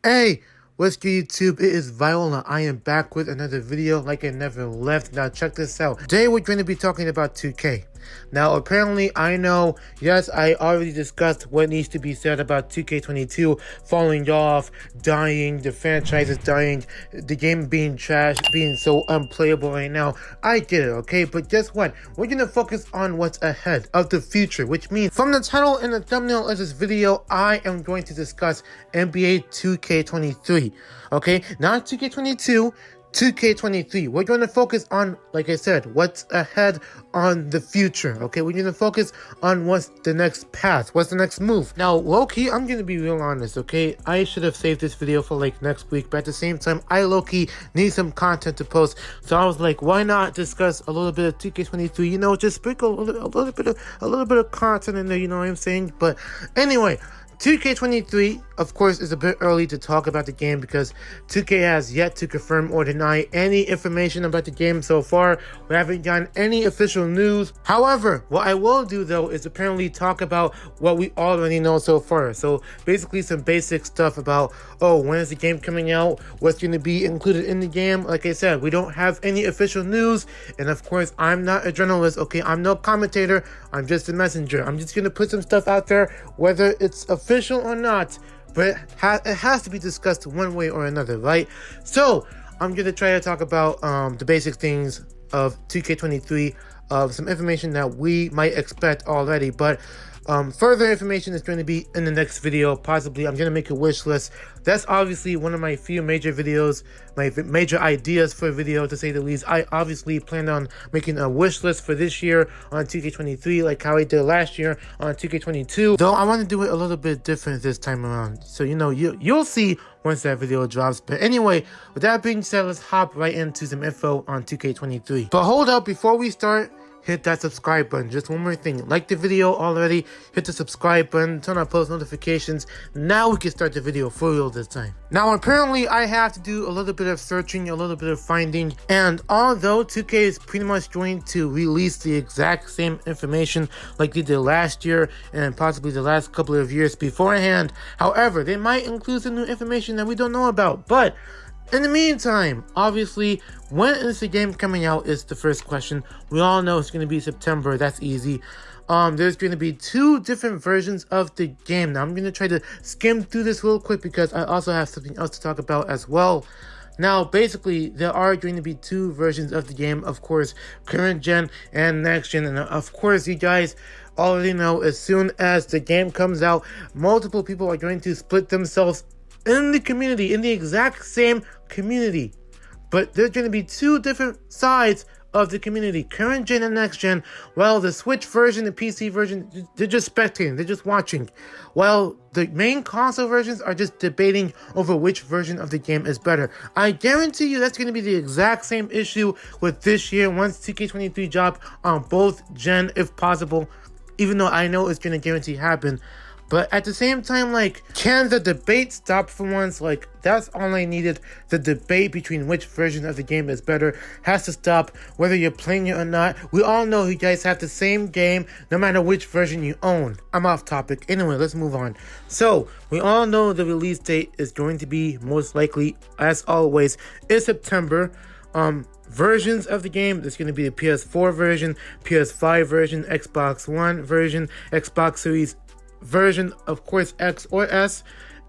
Hey, what's good YouTube? It is Viola. I am back with another video like I never left. Now check this out. Today we're going to be talking about 2K. Now apparently I know, yes, I already discussed what needs to be said about 2K22 falling off, dying, the franchise is dying, the game being trash, being so unplayable right now. I get it, okay? But guess what? We're going to focus on what's ahead of the future, which means from the title and the thumbnail of this video, I am going to discuss NBA 2K23. Okay, not 2K22, 2K23. We're going to focus on, like I said, what's ahead on the future. Okay, we're going to focus on what's the next path, what's the next move. Now, low-key, I'm going to be real honest, okay? I should have saved this video for like next week, but at the same time, I low-key need some content to post. So I was like, why not discuss a little bit of 2K23? You know, just sprinkle a little bit of content in there. You know what I'm saying? But anyway. 2K23, of course, is a bit early to talk about the game because 2K has yet to confirm or deny any information about the game so far. We haven't gotten any official news. However, what I will do though is apparently talk about what we already know so far. So basically some basic stuff about, oh, when is the game coming out? What's going to be included in the game? Like I said, we don't have any official news. And of course, I'm not a journalist, okay? I'm no commentator. I'm just a messenger. I'm just going to put some stuff out there, whether it's official or not, but it has to be discussed one way or another, right? So I'm going to try to talk about the basic things of 2K23, some information that we might expect already, but further information is going to be in the next video. Possibly I'm going to make a wish list. That's obviously one of my few major videos, my major ideas for a video, to say the least. I obviously plan on making a wish list for this year on 2K23 like how I did last year on 2K22, though I want to do it a little bit different this time around. So you know, you'll see once that video drops. But anyway, with that being said, let's hop right into some info on 2K23. But hold up, before we start, hit that subscribe button. Just one more thing, like the video already, hit the subscribe button, turn on post notifications. Now we can start the video for real this time. Now apparently I have to do a little bit of searching, a little bit of finding, and although 2K is pretty much going to release the exact same information like they did last year and possibly the last couple of years beforehand, however, they might include some new information that we don't know about. But in the meantime, obviously, when is the game coming out is the first question. We all know it's going to be September. That's easy. There's going to be two different versions of the game. Now, I'm going to try to skim through this real quick because I also have something else to talk about as well. Now, basically, there are going to be two versions of the game. Of course, current gen and next gen. And of course, you guys already know as soon as the game comes out, multiple people are going to split themselves in the community, in the exact same community, but there's going to be two different sides of the community, current gen and next gen. While the Switch version, the PC version, they're just spectating, they're just watching, while the main console versions are just debating over which version of the game is better. I guarantee you that's going to be the exact same issue with this year once 2K23 drop on both gen, if possible, even though I know it's going to guarantee happen. But at the same time, like, can the debate stop for once? Like, that's all I needed. The debate between which version of the game is better has to stop, whether you're playing it or not. We all know you guys have the same game, no matter which version you own. I'm off topic. Anyway, let's move on. So, we all know the release date is going to be, most likely, as always, in September. Versions of the game, there's going to be the PS4 version, PS5 version, Xbox One version, Xbox Series version, of course X or S,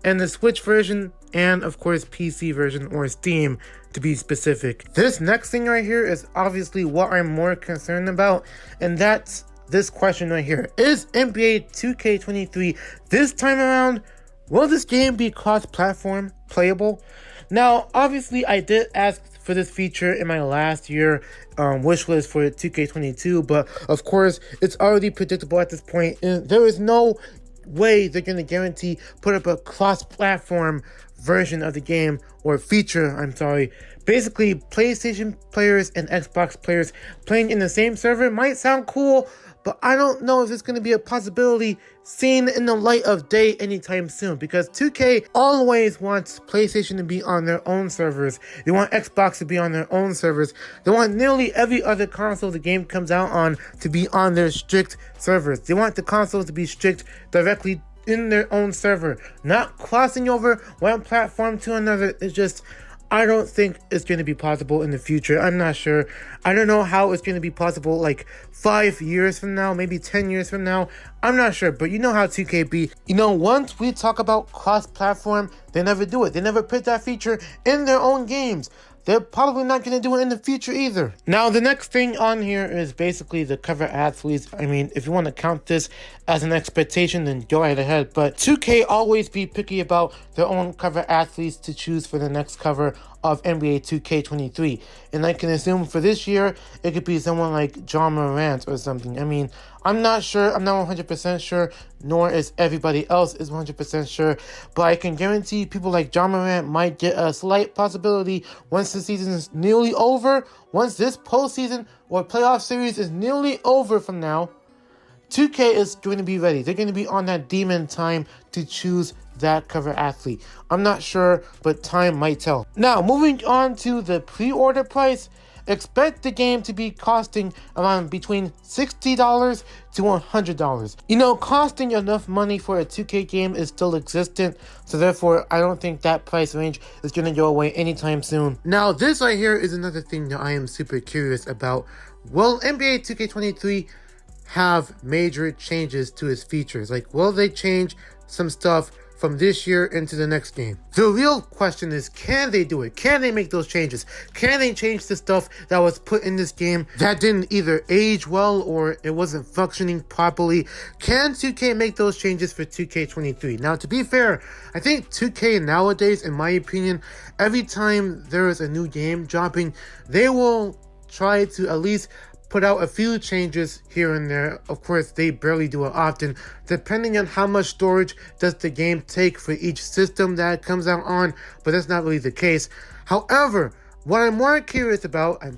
and the Switch version, and of course PC version or Steam to be specific. This next thing right here is obviously what I'm more concerned about, and that's this question right here. Is NBA 2K23 this time around, will this game be cross-platform playable? Now obviously I did ask for this feature in my last year wish list for 2K22, but of course it's already predictable at this point, and there is no way they're going to guarantee put up a cross-platform version of the game, or feature, I'm sorry. Basically, PlayStation players and Xbox players playing in the same server might sound cool, but I don't know if it's going to be a possibility seen in the light of day anytime soon, because 2K always wants PlayStation to be on their own servers. They want Xbox to be on their own servers. They want nearly every other console the game comes out on to be on their strict servers. They want the consoles to be strict directly in their own server, not crossing over one platform to another. It's just, I don't think it's going to be possible in the future. I'm not sure. I don't know how it's going to be possible like 5 years from now, maybe 10 years from now. I'm not sure, but you know how 2K be. You know, once we talk about cross-platform, they never do it. They never put that feature in their own games. They're probably not going to do it in the future either. Now, the next thing on here is basically the cover athletes. I mean, if you want to count this as an expectation, then go right ahead. But 2K always be picky about their own cover athletes to choose for the next cover of NBA 2K23. And I can assume for this year, it could be someone like John Morant or something. I mean, I'm not sure. I'm not 100% sure, nor is everybody else is 100% sure. But I can guarantee people like John Morant might get a slight possibility once the season is nearly over. Once this postseason or playoff series is nearly over from now, 2K is going to be ready. They're going to be on that demon time to choose that cover athlete. I'm not sure, but time might tell. Now, moving on to the pre-order price. Expect the game to be costing around between $60 to $100. You know, costing enough money for a 2K game is still existent, so therefore I don't think that price range is going to go away anytime soon. Now, this right here is another thing that I am super curious about. Will NBA 2K23 have major changes to its features? Like, will they change some stuff from this year into the next game? The real question is, can they do it? Can they make those changes? Can they change the stuff that was put in this game that didn't either age well or it wasn't functioning properly? Can 2K make those changes for 2K23? Now, to be fair, I think 2K nowadays, in my opinion, every time there is a new game dropping, they will try to at least put out a few changes here and there. Of course, they barely do it often, depending on how much storage does the game take for each system that it comes out on, but that's not really the case. However, what I'm more curious about, I'm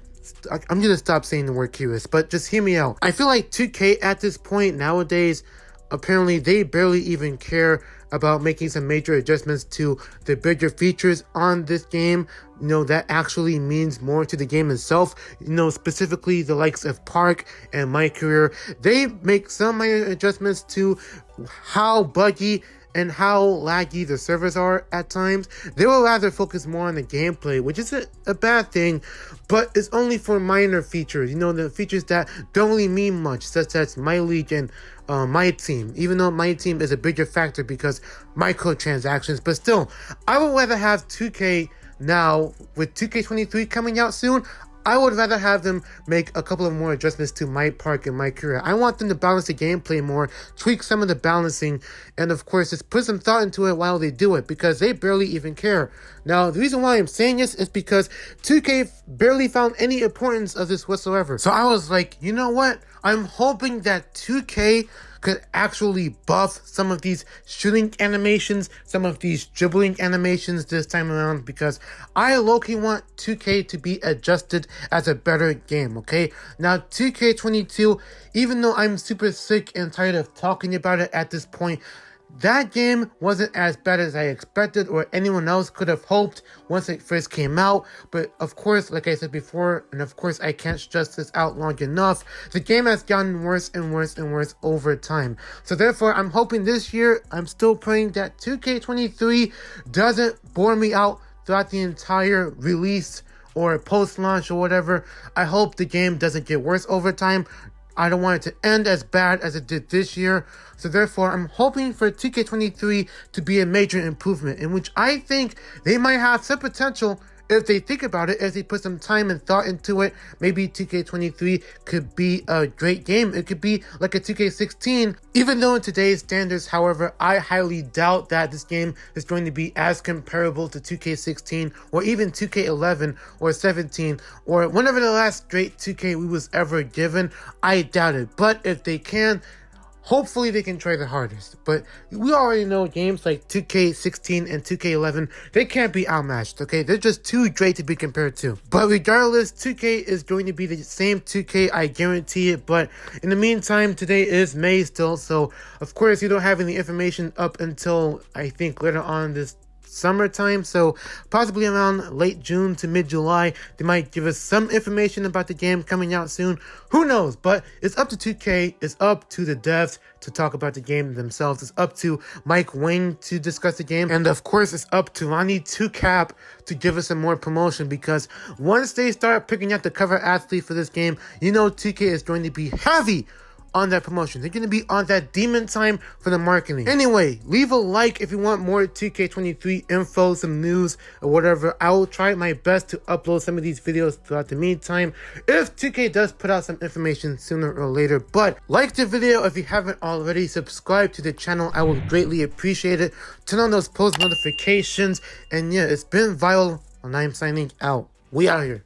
gonna stop saying the word curious, but just hear me out. I feel like 2K at this point nowadays, apparently they barely even care about making some major adjustments to the bigger features on this game. You know, that actually means more to the game itself. You know, specifically the likes of Park and My Career. They make some minor adjustments to how buggy and how laggy the servers are at times. They will rather focus more on the gameplay, which is a bad thing, but it's only for minor features. You know, the features that don't really mean much, such as My League and My Team, even though My Team is a bigger factor because microtransactions. But still, I would rather have 2K now, with 2K23 coming out soon, I would rather have them make a couple of more adjustments to My Park and My Career. I want them to balance the gameplay more, tweak some of the balancing, and of course, just put some thought into it while they do it, because they barely even care. Now, the reason why I'm saying this is because 2K barely found any importance of this whatsoever. So I was like, you know what? I'm hoping that 2K could actually buff some of these shooting animations, some of these dribbling animations this time around, because I low-key want 2K to be adjusted as a better game, okay? Now, 2K22, even though I'm super sick and tired of talking about it at this point, that game wasn't as bad as I expected or anyone else could have hoped once it first came out. But of course, like I said before, and of course I can't stress this out long enough, the game has gotten worse and worse and worse over time. So therefore, I'm hoping this year, I'm still praying that 2K23 doesn't bore me out throughout the entire release or post-launch or whatever. I hope the game doesn't get worse over time. I don't want it to end as bad as it did this year. So therefore, I'm hoping for 2K23 to be a major improvement, in which I think they might have some potential if they think about it, if they put some time and thought into it. Maybe 2K23 could be a great game. It could be like a 2K16. Even though in today's standards, however, I highly doubt that this game is going to be as comparable to 2K16 or even 2K11 or 17 or whenever the last great 2K we was ever given. I doubt it. But if they can, hopefully they can try the hardest. But we already know games like 2K16 and 2K11, they can't be outmatched, okay? They're just too great to be compared to. But regardless, 2K is going to be the same 2K, I guarantee it. But in the meantime, today is May still, so of course you don't have any information up until I think later on this summertime, so possibly around late June to mid-July, they might give us some information about the game coming out soon. Who knows? But it's up to 2K, it's up to the devs to talk about the game themselves. It's up to Mike Wang to discuss the game, and of course it's up to Ronnie 2Cap to give us some more promotion, because once they start picking out the cover athlete for this game, you know 2K is going to be heavy on that promotion. They're going to be on that demon time for the marketing. Anyway, leave a like if you want more 2K23 info, some news, or whatever. I will try my best to upload some of these videos throughout the meantime, if 2K does put out some information sooner or later. But like the video if you haven't already, subscribe to the channel, I would greatly appreciate it. Turn on those post notifications, and yeah, it's been Viral, and I'm signing out. We out here.